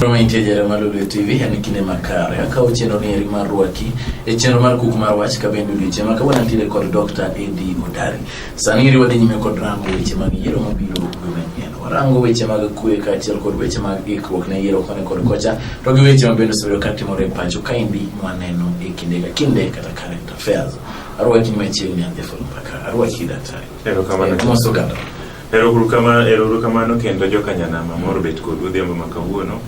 Oloo TV en kinde makare akawo chenro ni eri mar Rwaki e chenro mar Kuku mar Wach ka bende odiochieng' ma kawuono antiere kod Dr.Eddie Odari. Sani iri wadhi nyime kod rango weche mag yiero mabiro manyien. Warango weche mag kwe kaachiel kod weche mag ikruok ne yiero koni kod kocha, to gi weche mabende osebedo katimore e pacho kaendi mwaneno e kinde ka kinde kata current affairs. Arwaki ni machiegni ande Oloo Mbaka. Arwaki daktari. Ero kamano kendo joka nyanama moro bet kod odhiambo makawuono.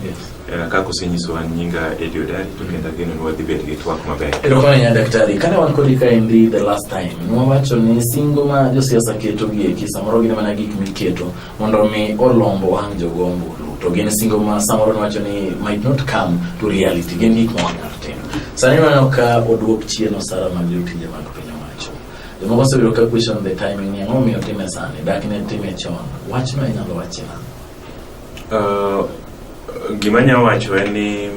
Kako senyiso an nyinga Eddie Odari to kendo geno wadhi bet gi twak maber. Ero kamano daktari, kana wan kodi kaendi the last time nwawacho ni singo ma josiasa keto gi eki samoro gin mana gik miketo mondo mi olombo wang' jogombo to gin singo ma samoro nwacho ni might not come to reality, gin gik ma wanyalo timo. Sani waneno ka oduok chien osara mag jotije mag piny owacho. Jomoko osebiro ka question the timing ni ang'o miyo time sani dak ne time chon. Wach no inyalo wache nang'o? Gima nya wacho en ni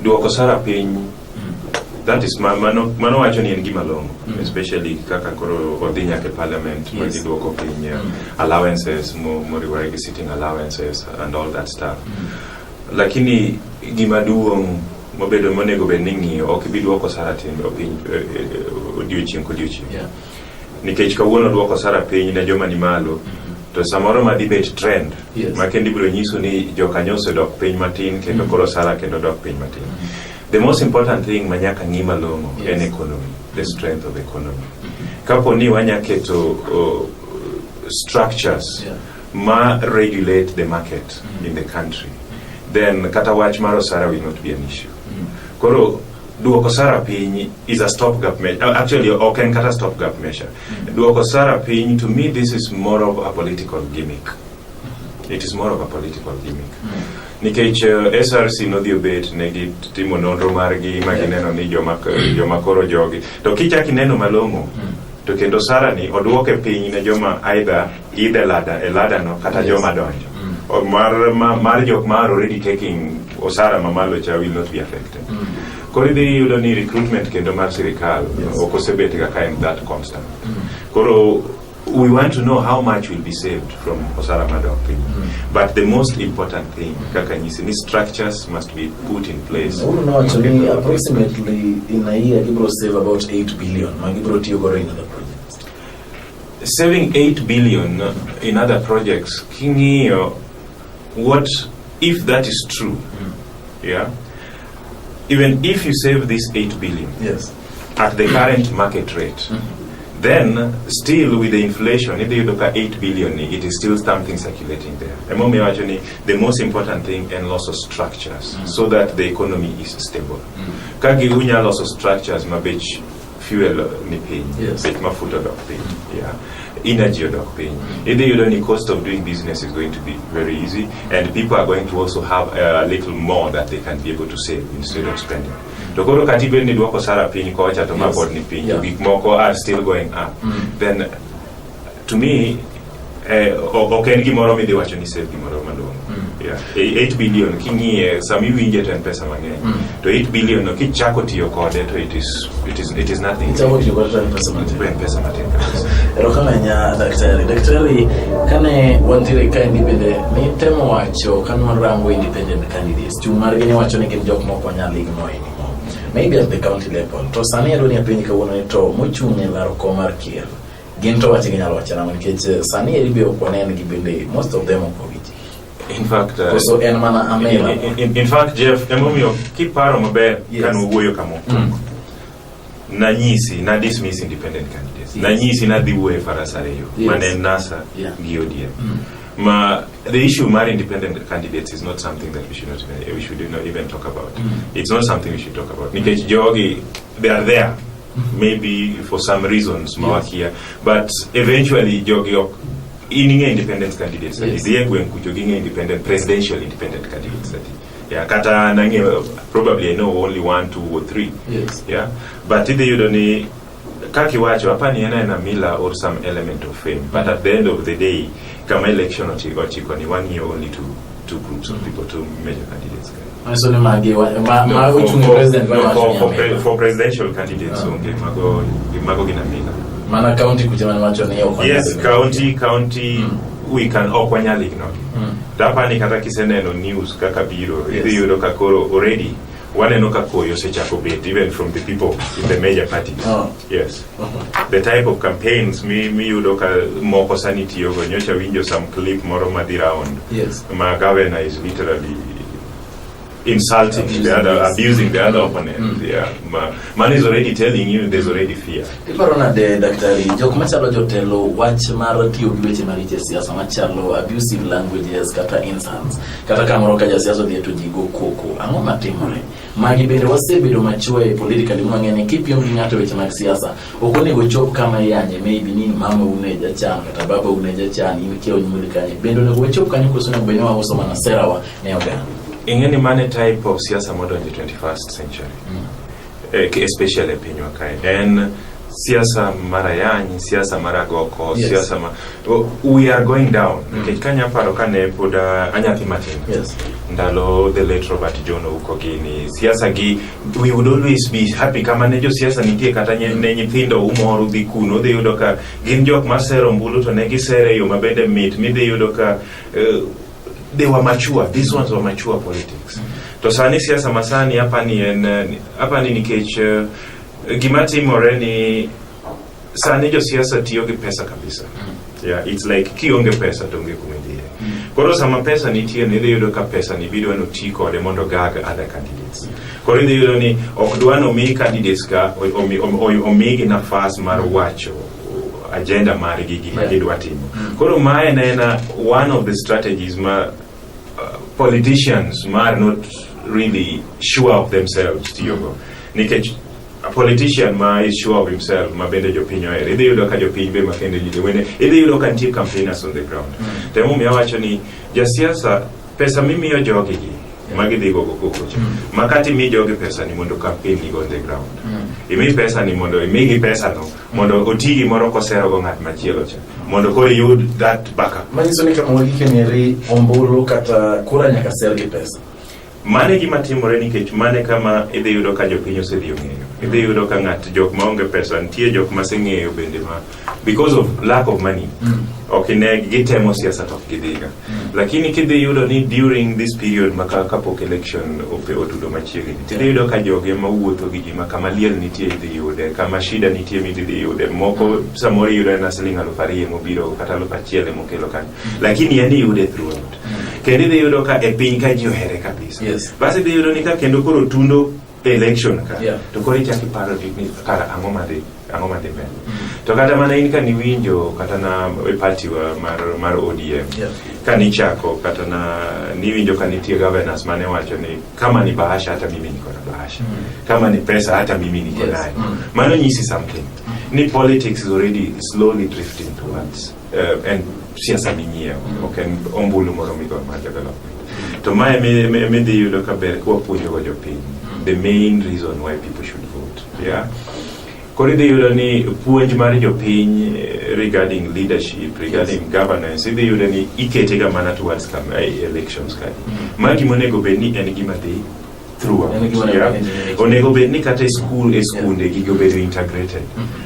duoko sara piny, that is mano wacho ni en gima longo, especially kaka koro odhi nyaka parliament ma giduoko piny allowances moriwore gi sitting allowances and all that stuff. Lakini gima duong' mobedo monego bed ni ng'iyo ok bi duoko sara tindo piny odiochieng' kodiochieng'. Nikech kawuono duoko sara piny ne joma ni malo to samoro ma dibet trend ma kendi biro nyiso ni jokanyo osedok piny matin kendo koro sara kendo dok piny matin. The most important thing manyaka ng'i malong'o en economy, the strength of economy. Kapo ni wanyaketo structures ma regulate the market in the country, then kata wach mar osara will not be an issue. Koro duoko sara piny is a stopgap measure. Actually, okay, kata stopgap measure. Duoko sara piny, to me, this is more of a political gimmick. It is more of a political gimmick. Nikech SRC no dhi obet negi timo nonro margi magineno ni joma koro jogi. To kichak ineno malong'o, to kendo sara ni oduoke piny ne joma either lada no kata joma donjo. Mar jok mar already taking osara mamalo cha will not be affected. Koro idhi yudo ni recruitment kendo mar sirikal ok osebet ga kind that constant. Koro we want to know how much will be saved from osara madok piny. But the most important thing, kaka nyisi ni structures must be put in place. Actually, approximately in a year Gibro save about 8 billion. Magibro tiyo in other projects. Saving 8 billion in other projects, kingiyo, what if that is true? Even if you save this 8 billion at the current market rate, then still with the inflation, if you look at 8 billion, it is still something circulating there. The most important thing is loss of structures so that the economy is stable. Kagi unya loss of structures, mabich fuel ni pain, mafuta dog pain, energy dog pain. Either you don't, the cost of doing business is going to be very easy, and people are going to also have a little more that they can be able to save instead of spending. Dokoro katibe ni duoko sara piny kocha to mapod ni piny, big moko are still going up. Then to me, okay, gimoro mi wacho ni save gimoro madongo. 8 billion king'iye sami winje to en pesa mang'eny. To 8 billion no kichako tiyo kode to it is nothing. It's about you got pesa matin. Erokamanya daktari kane wantire ka independent ni temo wacho kan marango independent candidates. Chung margi ni wacho ni gin jok moko nyalo ignore anymore. Maybe at the county level. To sani adoni apiny kawuono ni to mochung' e laro kom mar kier. Gin to wacho ginyalo wacho nang'o nikech sani eribe ok wanen gi bende most of them ok. In fact, in fact, Jeff, emomiyo kiparo maber kan wuoyo kamo. Na dismiss independent candidates. Na nyisi na dhi wuoyo farasareyo. Mane NASA gi ODM. The issue of independent candidates is not something that we should not even talk about. It's not something we should talk about. Nikech jogi, they are there. Maybe for some reasons, but eventually jogi independent candidates, independent presidential independent candidates. Kata probably I know only 1, 2, or 3. But if you don't kaki wacho apani ena mila or some element of fame. But at the end of the day, kama election ochiko ni 1 year only two groups of people, two major candidates. For presidential candidates, mago gina mila. Mana county kuchema macho ni yes, county we can okwanyali ignore. Dapani kata kiseneno news kaka biro, idhi yudo ka koro already waneno ka koyo sechako bet even from the people in the major parties. Yes. The type of campaigns mi yudo ka moko sani tiyogo, nyocha winjo some clip moro madhi round. Yes. My governor is literally insulting the other, abusing the other opponent. Yeah, man is already telling you there's already fear. Iparona de Dr. Jok machalo jotelo wach mar tiyo gi weche maricho siasa machalo abusive languages kata insults kata kamoro ka jasiasa dhi to jigo koko ang'o matimore magi bende wasebedo machwe politically mang'eny kipiem gi ng'ato weche mag siasa ok onego chop kama yanye maybe ni mama uneja chan kata baba uneja chan in kio nyumuli kanye bende onego chop kanyo kusuna bende wa uso mana serawa ne oganda. In any money type of siasa model in the 21st century, especially Pinywa Kai, and siasa marayany, siasa maragoko, siasa we are going down. Kanya paro kane poda anyathi matin. Yes. Ndalo the late Robert John Ukogini, siasa gi, we would always be happy kama nejo siasa nitie kata ne nyithindo umoro dhi kuno, dhi yudo ka gin jok masero mbulu to ne gisere yo mabende mit, mi dhi yudo ka they were mature. These ones were mature politics. To sani siasa masani hapa ni nikech gimati moreni sani jo siasa tiyo gi pesa kabisa. Yeah, it's like kionge pesa tonge kumendie. Koro sama pesa nitie ni yudo ka pesa ni bido no tiko de mondo gaga other candidates. Koro yudo ni okdwano mi candidates ka omigi nafas mar wacho agenda mari gigi magidwa timo. Koro mae nena one of the strategies politicians are not really sure of themselves tiyogo. Nikech a politician is sure of himself mabende jopinyo ere. Idhi yudo ka jopiny be makende jide wene. Idhi yudo ka ntie campaigners on the ground. Temo miawacho ni jasiasa pesa mimiyo jogi gi magidhi gogo kokocha. Makati mi jogi pesa ni mondo campaign ni on the ground. Imi pesa ni mondo imigi pesa no mondo otigi moro kosero go ng'at machielo cha mondo ko yud that backup. Manyiso ni kama wagike nyeri ombulu kata kura nyaka ser gi pesa. Mane gima timore nikech mane kama idhi yudo ka jopiny osedhi ong'eyo. Idhi yudo ka ng'at jok maonge pesa nitie jok maseng'eyo bende because of lack of money. okine gitemo siasa to gidhiga lakini kidhi yudo ni during this period maka kapok election otudo machiegni tidhi yudo ka joge mawuotho gi ji makama liel nitie idhi yude kama shida nitie midhi yude moko samori yude na siling 2,000 mobiro kata 1,000 mokelo kan lakini yani yude throughout kendo idhi yudo ka e piny ka ji ohere kabisa basi idhi yudo ni ka kendo koro tundo election ka to koro ichaki paro ni kara ang'o madhi mbele to kata mana in ka niwinjo kata na party wa mar ODM kani chako kata na niwinjo ka nitie governors mane wacho ni kama ni bahasha hata mimi niko na bahasha kama ni pesa hata mimi niko nayo mano nyisi something ni politics is already slowly drifting towards and siasa minyeo okay ombulu moro migo ma development to mae me dhi yudo ka ber kwa puonjo go jopiny the main reason why people should vote kori dhi yudo ni puonj mar jopiny regarding leadership regarding governance idhi yudo ni ikete ga mana towards elections ka magi monego bed ni en gima dhi throughout onego bed ni kata skunde gigo bedo integrated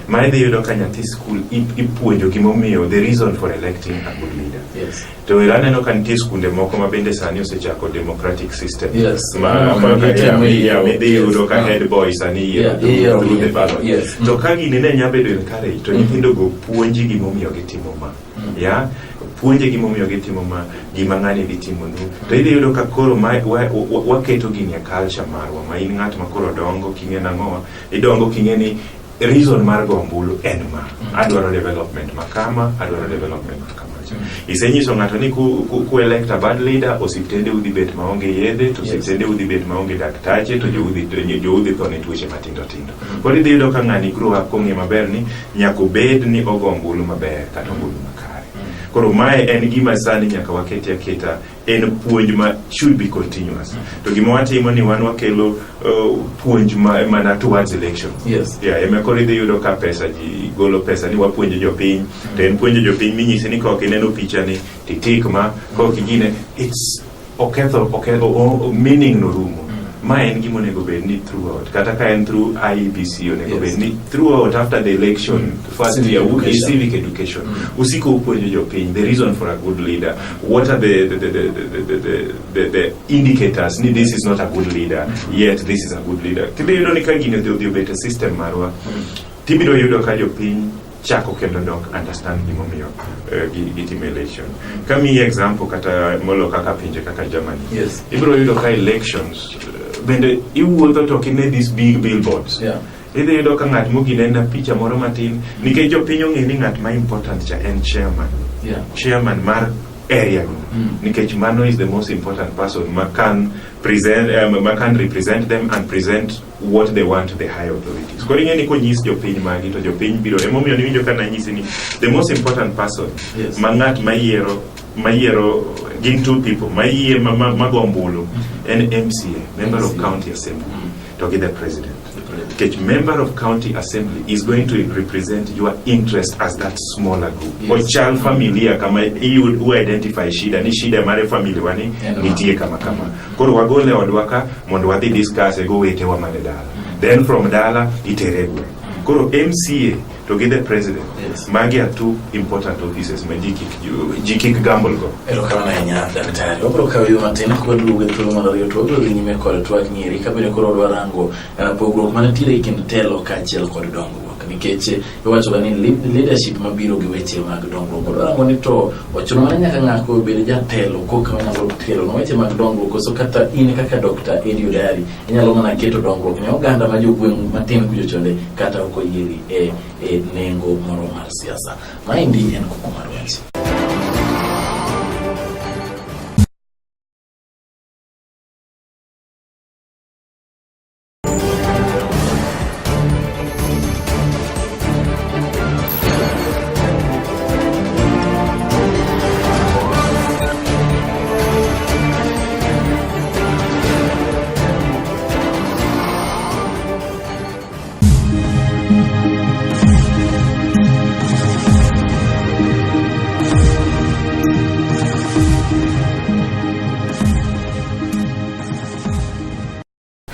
ma idhi yudo ka nyathi school ipuonjo gimomiyo the reason for electing a good leader to iraneno ka nitie skunde moko ma bende sani osechako democratic system idhi yudo ka head boys ani through the ballot to ka gini ne nyabedo encourage to nyithindo go puonji gimomiyo gitimo ma puonje gimomiyo gitimo ma gima ng'ani gitimo nu to idhi yudo ka koro waketo gini a culture marwa ma in ng'at ma koro dongo king'e nang'owa idongo king'e ni reason mar gombulu en ma adwaro development makama adwaro development makama isenyiso ng'ato ni ku elect a bad leader osiptende udhi bet maonge yedhe to osiptende udhi bet maonge daktache to joudhi thone tuoche matindo tindo koro idhi yudo ka ng'ani grow up kong'e maber ni nyako bed ni ogombulu maber kata ombulu makare koro mae en gima sani nyaka waketi aketa en puonj ma should be continuous to gima watimo ni wan wakelo puonj mana towards election eme koro idhi yudo ka pesa ji golo pesa ni wapuonjo jopiny to en puonjo jopiny minyisi ni kok ineno picha ni titik ma kok igine it's oketho meaning no rumo ma en gimo nego bed ni throughout kata ka en through IEBC onego bed ni throughout after the election first year civic education usiko upuonjo jopiny the reason for a good leader, what are the indicators ni this is not a good leader yet this is a good leader. Tibe yudo ni ka gino the better system marwa tibiro yudo ka jopiny chako kendo dok understand gimomiyo gitimo election. Kami example kata molo kaka pinje kaka Germany, ibiro yudo ka elections bende iwuotho to kine these big billboards, idhi yudo ka ng'at moginenda picha moro matin nikech jopiny ong'e ni ng'at ma important cha en chairman mar area nikech mano is the most important person ma can represent them and present what they want to the high authorities. Koro ing'eni konyis jopiny magi to jopiny biro emomiyo niwinjo ka nanyisi ni the most important person ma ng'at mayiero gin two people magombulu en MCA, member of county assembly, to get the president. Because member of county assembly is going to represent your interest as that smaller group. Or child familia kama who identify shida ni shida mare family wani nitie kama. Koro wagole odwaka mondo wadhi discuss ego wete wa manedala. Then from dala iteregwe. Koro MCA to get the president. Magi are two important offices ma jikik gamble go. Ero kama na nya daktari. Obro ka yo matena ko luge to mara yo to obro nyime ko to nyiri ka bere ko ro rango pogro mana tire ikin telo ka chiel ko dongo nikech iwacho ga ni leadership mabiro gi weche mag dongo ko rango ni to ochuno mana nyaka ng'ako bere jatelo ko ka nyalo telo no weche mag dongo ko so kata in kaka Dr. Eddie Odari inyalo mana keto dongo ne oganda ma jogweng matin kujo chonde kata ko yiri nengo moro mar siasa maendi en Kuku mar Wach.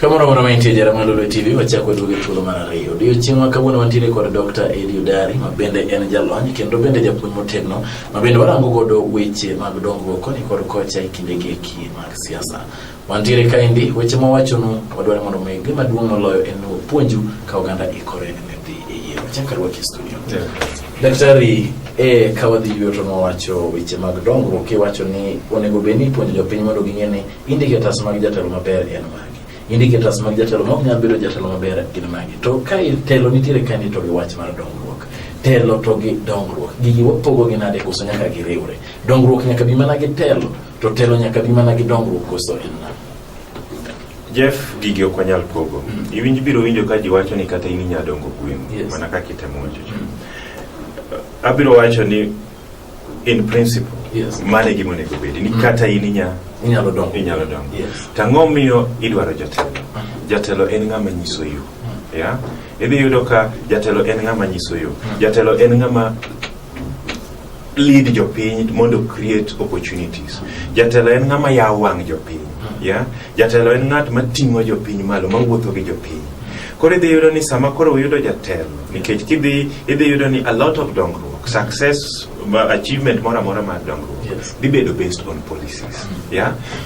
Kamoro moro maintie jara Oloo TV wachako duge thuolo mar ariyo. Odiochieng' kawuono wantiere kod Dr. Eddie Odari ma bende en jalony kendo bende japuonj motegno ma bende warango godo weche mag dongruok koni kod kocha e kinde gi mag siasa. Wantiere kaendi weche mawachonu wadwaro mondo mi gima duong' moloyo en puonju ka oganda ikore ne dhi e yiero. Chakar wach studio. Daktari kawadhi yuto mawacho weche mag dongruok iwacho ni onego beni puonjo jopiny mondo ging'e ni indicators mag jatelo maber en magi. Indicators mag jatelo ma nyalo bedo jatelo maber gin magi. To ka telo nitiere kandi to gi wach mar dongruok. Telo to gi dongruok. Gigi wapogo gi nade koso nyaka giriwre. Dongruok nyaka bi mana gi telo, to telo nyaka bi mana gi dongruok koso en na. Jeff gigi ok wanyal pogo. Iwinj biro winjo ka ji wacho ni kata ini nyadongo gweng. Mana ka kitemo wacho. Abiro wacho ni in principle mane gimo nego bedi ni kata ini inyalo dongo. Tang'o miyo idwaro jatelo en ng'ama nyiso yo. Idhi yudo ka jatelo en ng'ama nyiso yo. Jatelo en ng'ama lead jopiny mondo create opportunities. Jatelo en ng'ama yawo wang' jopiny. Jatelo en ng'at mating'o jopiny malo mawuotho gi jopiny. Koro idhi yudo ni sama koro uyudo jatelo nikech idhi yudo ni a lot of dongruok, success, achievement mora mar dongruok dhi bedo based on policies.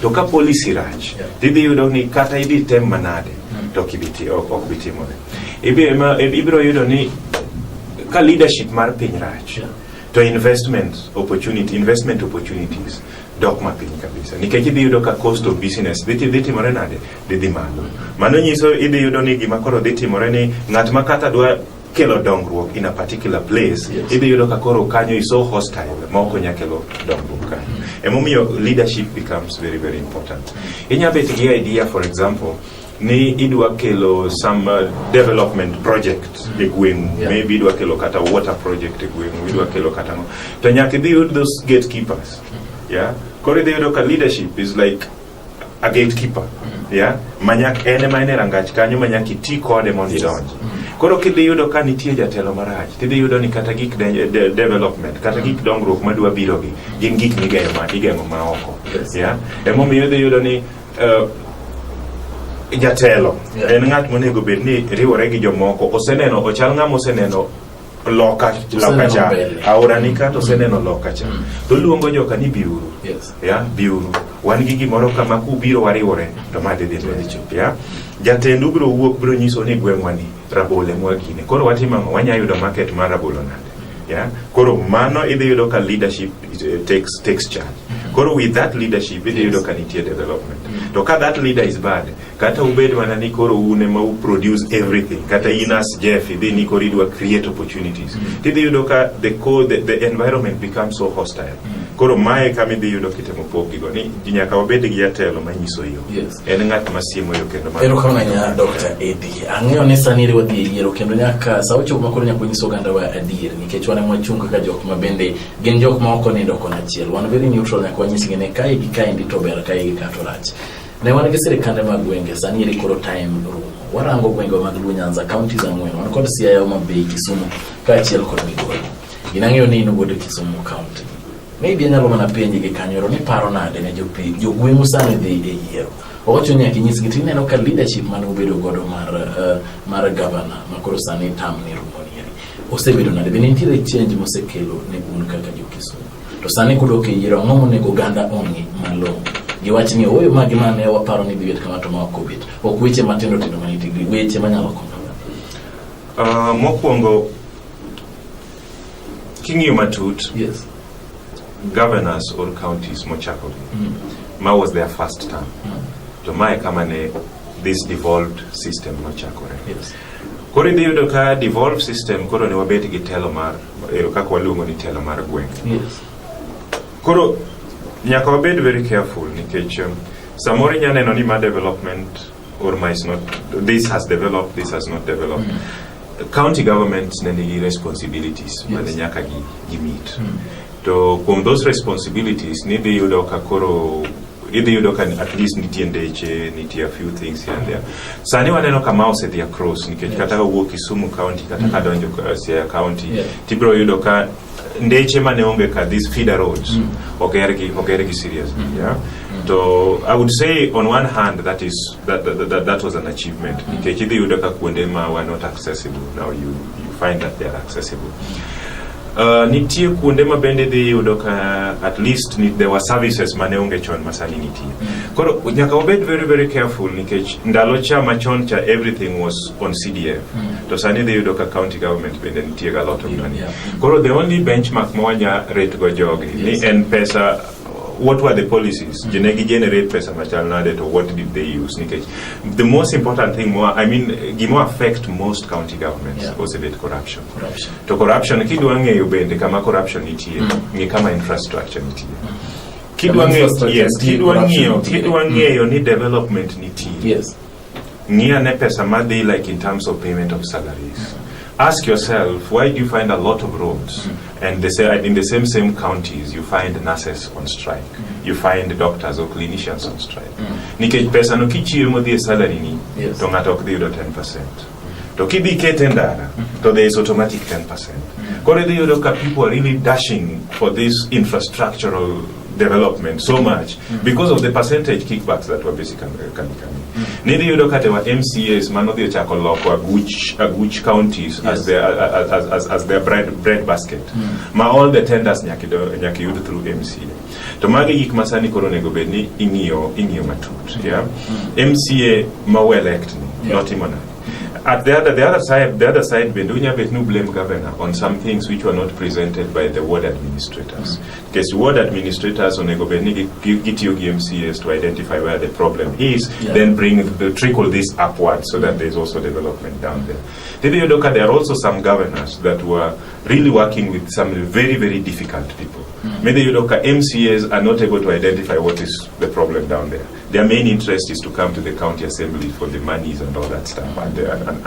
To ka policy rach idhi yudo ni kata idhi tem manade to ok bitimore. Ibiro yudo ni ka leadership mar piny rach to investment opportunities dok mapiny kabisa nikech idhi yudo ka cost of business dhi timore nade dhi malo. Mano nyiso idhi yudo ni gima koro dhi timore ni ng'at ma kata dwa kelo dongruok in a particular place idhi yudo ka koro kanyo is so hostile ma ok onya kelo dongruok kanyo. Emomiyo leadership becomes very very important. Inya bet gi idea for example ni idwa kelo some development project e gweng, maybe idwa kelo kata water project e gweng, idwa kelo kata no to nyaka idhi yud those gatekeepers. Koro idhi yudo ka leadership is like a gatekeeper. Manyak ene ma ene rangach kanyo manyak iti kode mondo idonj. Koro kidhi yudo ka nitie jatelo marach tidhi yudo ni kata gik development kata gik dongruok madwa biro gi gin gik migeng'o ma oko. Emomiyo idhi yudo ni jatelo en ng'at monego bed ni riwore gi jomoko oseneno ochal ng'ama oseneno loka cha aora ni ka to oseneno loka cha to luongo joka ni biuru biuru wan gi gimoro kama kubiro wariwore to ma dhi jatendu biro wuok biro nyiso ni gweng'wa ni rabole mwagine koro watimo wanya yudo market mar rabolo nade koro mano idhi yudo ka leadership takes charge. Koro with that leadership idhi yudo ka nitie development. To ka that leader is bad, kata ubed mana ni koro une ma produce everything, kata inas Jeff idhi ni koro idwa create opportunities. Idhi yudo ka the environment becomes so hostile. Koro mae kama idhi yudo kitemo pogigo ni nyaka wabed gi jatelo manyiso yo. En ng'at masiemo yo kendo ma. Ero kama nya Dr. Eddie. Ang'eyo ni sani iri wadhi yiero kendo nyaka sa ocho makoro nyaka nyiso ganda wa adier nikech wane mwachunga ka jok mabende gin jok ma oko nindo kona chiel. Wan very neutral nyaka wanyisi gine kai gi kai ndi to ber kai gi kato rach. Ne wan gi sirikande mag gwenge sani iri koro time room. Warango gwenge mag Luo Nyanza counties ang'wen. Wan kod Siaya Homabay Kisumu ka chiel kod Migori. Inang'eyo ni inogodo Kisumu county. Maybe nyalo mana penji gi kanyoro ni paro nade ne jogweng'u sani dhi e yiero. Owacho nyaka nyis gi tineno ka leadership man ubedo godo mar governor makoro sani tam ni rumonieri. Osebedo nade bende nitiere change mosekelo ne un kaka jokisumu. To sani kudok e yiero ng'omo nego ganda ong'i malong'o. Giwach ni oyo magi mane waparo ni bibet kama to ma okobet. Ok weche matindo tindo manitigi weche manyalo konyo. Mokwongo king'iyo matut. Yes. Governors or counties mochakore. Ma was their first term. To mae kama ne this devolved system mochakore. Yes. Koro idhi yudo ka devolved system koro ne wabet gi telo mar kaka waluongo ni telo mar gwenge. Yes. Koro nyaka wabed very careful nikech samoro inya neno ni ma development or ma is not, this has developed, this has not developed. County governments ne nigi responsibilities mane nyaka gi meet. To from those responsibilities nidhi yudo ka koro idhi yudo ka at least nitie ndeche, nitie a few things here and there. Sani waneno kama osedhi across nikech kata wuok Kisumu county kata kadonjo Siaya county tibro yudo ka ndeche mane onge ka these feeder roads ogergi seriously. So I would say on one hand that was an achievement because idhi yudo ka kuonde ma were not accessible, now you find that they are accessible. Nitie kuonde mabende dhi yudo ka at least there were services mane onge chon masani nitie. Koro nyaka wabed very very careful nikech ndalo cha machon cha everything was on CDF. To sani dhi yudo ka county government bende nitie ga lot of money. Koro the only benchmark mwanya rate go jogi ni en pesa. What were the policies? Genegi generate pesa machal nade to what did they use? The most important thing gimo affect most county governments was about corruption. To corruption kidwa ng'eyo bende kama corruption nitie, ngi kama infrastructure nitie. Kidwa ng'eyo ni development nitie. Yes. Ngia ne pesa madhi like in terms of payment of salaries. Ask yourself, why do you find a lot of roads and they say in the same counties you find nurses on strike, you find doctors or clinicians on strike? Nikech pesa no kichiyo mo dhie salary ni to ng'ato ok dhi yudo 10%. To kidhi kete ndara to there is automatic 10%. Koro dhi yudo ka people are really dashing for this infrastructural development so much because of the percentage kickbacks that were basically coming. Nidhi yudo ka tewa MCAs mano dhi chako loko aguch counties as their bread basket. Ma all the tenders nyaki yud through MCA. To magi gik masani koro nego bed ni ing'iyo matut. MCA ma we elect ni not imana. At the other side, Bendunya Betnu blame governor on some things which were not presented by the ward administrators. Because ward administrators on Egobeni get you MCAs to identify where the problem is, then trickle this upward so that there's also development down there. There are also some governors that were really working with some very, very difficult people. Maybe MCAs are not able to identify what is the problem down there. Their main interest is to come to the county assembly for the monies and all that stuff and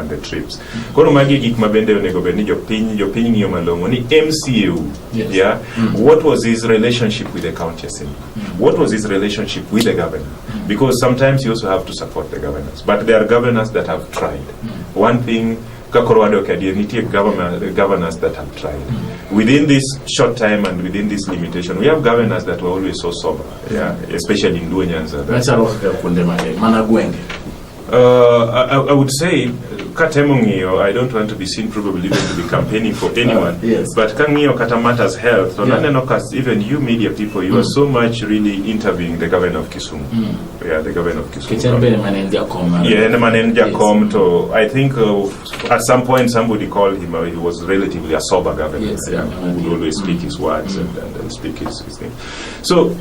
the trips. Koro magi gik mabende onego bed ni jopiny ng'iyo malong'o ni MCA what was his relationship with the county assembly? What was his relationship with the governor? Because sometimes you also have to support the governors, but there are governors that have tried. One thing governors that have tried. Within this short time and within this limitation, we have governors that were always so sober, especially in Luo Nyanza. I would say, Katemongio, I don't want to be seen probably even to be campaigning for anyone, yes. but Kangio Kata matters health. So even you media people, you are so much really interviewing the governor of Kisumu. Yeah, the governor of Kisumu. I think at some point somebody called him, he was relatively a sober governor, who would always speak his words and speak his thing. So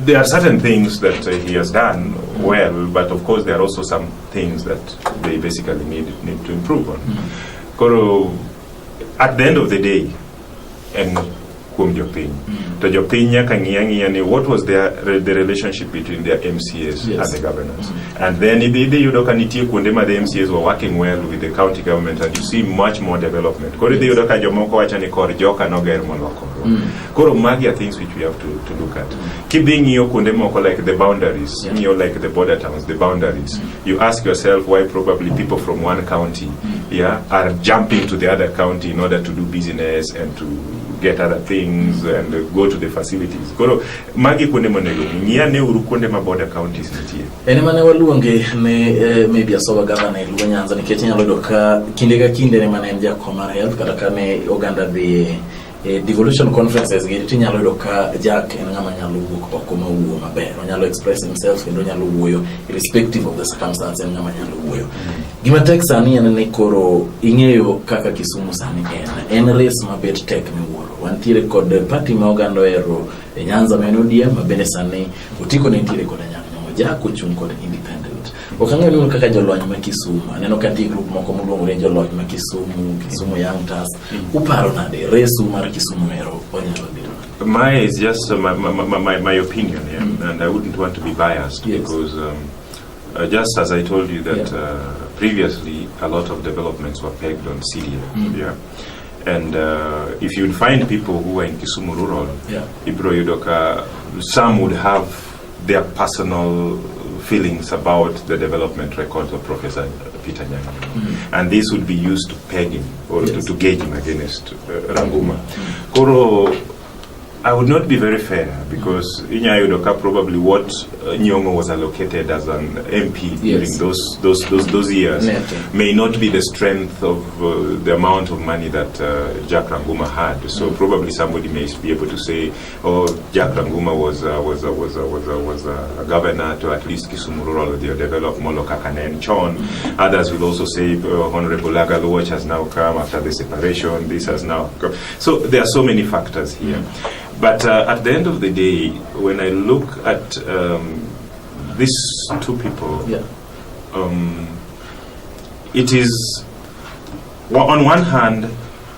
there are certain things that he has done well, but of course there are also some things that they basically need to improve on. Koro, at the end of the day, and what was the relationship between their MCAs and the governors? And then the MCAs were working well with the county government, and you see much more development. Koro magi are things which we have to look at. Keeping like the boundaries, like the border towns, the boundaries. You ask yourself why probably people from one county are jumping to the other county in order to do business and to get other things and go to the facilities. Koro magi kunde monego ngiane uru kunde ma border counties nitie. Ene mane waluonge ne maybe asoba governor Luo Nyanza nikech nyalo doka kinde ka kinde ne mane en jakom health kata kane oganda dhi devolution conferences gi tinyalo doka Jack en ngama nyalo wuok oko ma wuo maber, onyalo express himself kendo nyalo wuoyo irrespective of the circumstances, en ngama nyalo wuoyo. Gima tek sani en ni koro ing'eyo kaka Kisumu sani en race mabet tek miwuoro. Wantiere kod party ma oganda ero Nyanza ODM mabende sani otiko ne ntiere kod Nyang'o Jack ochung' kod independent. Okang'eyo ni kaka jolony ma Kisumu, aneno ka ti group moko moluongo ni jolony ma Kisumu Young Tars, uparo nade race mar Kisumu ero onyalo biro? My is just my opinion, and I wouldn't want to be biased because just as I told you that previously a lot of developments were pegged on CDA, and if you'd find people who are in Kisumu rural, Ibro Yudoka, some would have their personal feelings about the development records of Professor Peter Nyang'o, and this would be used to peg him or to gauge him against Ranguma. Koro, I would not be very fair because Inya Yudoka probably what Nyong'o was allocated as an MP during those years may not be the strength of the amount of money that Jack Ranguma had. So probably somebody may be able to say, "Oh, Jack Ranguma was a governor to at least Kisumu rural develop Moloka and Chon." Others will also say, "Honorable Wach has now come after the separation. This has now come." So there are so many factors here. But at the end of the day, when I look at these two people, it is, on one hand,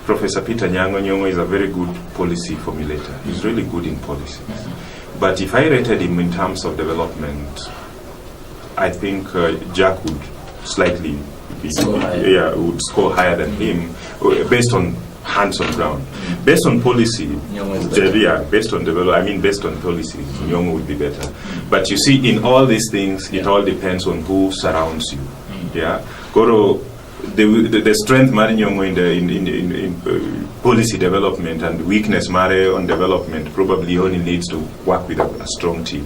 Professor Peter Nyang'o is a very good policy formulator. He's really good in policies. But if I rated him in terms of development, I think Jack would slightly would score higher than him based on hands on ground. Based on policy, based on based on policy, Nyong'o would be better. But you see, in all these things, it all depends on who surrounds you. Goro, the strength Mari Nyong'o in policy development and weakness Mari on development probably only needs to work with a strong team.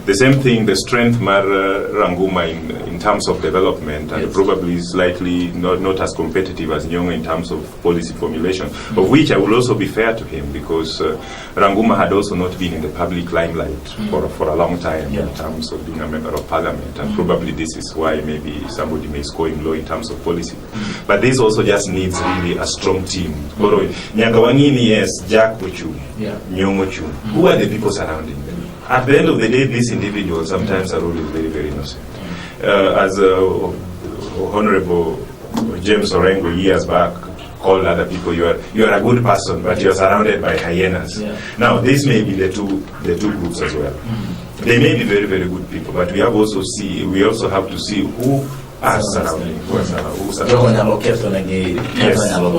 The same thing, the strength Mar Ranguma in terms of development and probably slightly not as competitive as Nyong'o in terms of policy formulation, of which I will also be fair to him because Ranguma had also not been in the public limelight for a long time in terms of being a member of parliament, and probably this is why maybe somebody may score him low in terms of policy. But this also just needs really a strong team. Nyangawangini, yes, Jack Uchu, Nyong'o Chu. Who are the people surrounding them? At the end of the day, these individuals sometimes are always very, very innocent. As Honorable James Orengo years back called other people, you are a good person, but you are surrounded by hyenas. Now, this may be the two groups as well. They may be very, very good people, but we also have to see who are surrounding.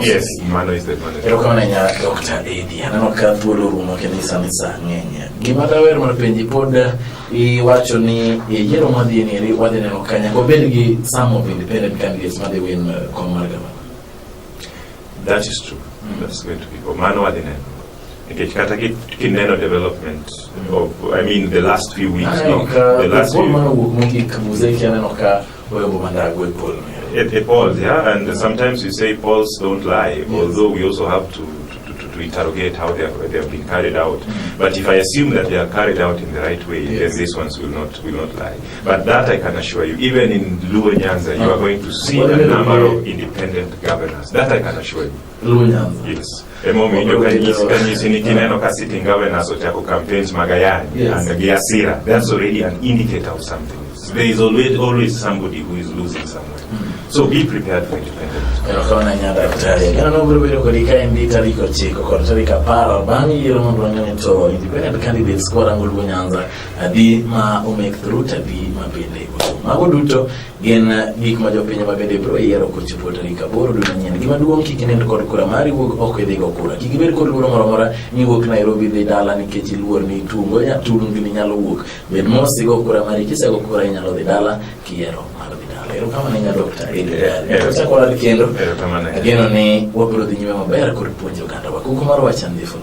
Yes, Mano is the manager. Dr. Eddie, ananoka thuolo rumo kenisa nisa ng'enye. Gima dawer mar penji pod iwacho ni yiero madhi ni wadhi neno kanya go bed gi some of independent candidates madhi win kom mar governor. That is true. That's going to be. Mano wadhi neno. Kata kineno development of, the last few weeks. The last few weeks. It polls, yeah, and sometimes we say polls don't lie, although we also have to interrogate how they have been carried out. But if I assume that they are carried out in the right way, then these ones will not lie. But that I can assure you, even in Luo Nyanza, you are going to see a number of independent governors. That I can assure you. Luo Nyanza. Yes. Sitting governors of campaigns Magayani and Giasira. That's already an indicator of something. There is always somebody who is losing somewhere. So be prepared for independence. Independent candidates adi ma make through tabi mabende mago duto gen gik ma jopiny mabende bro yiero kochopo tarik 8 dwe manyien. Gima duong' kik inend kod kura mari wuok ok idhi go kura. Kik ibed kod luoro moro amora ni wuok Nairobi dhi dala nikech iluor ni tungo ya tulungi ni nyalo wuok. Bed mosigo kura mari, kisego kura inyalo dhi dala kiero mar dhi dala. Ero kama ne Dr.Eddie Odari. Kendo ageno ni wabiro dhi nyime maber kod puonjo oganda wa. Kuku mar Wach ndifo.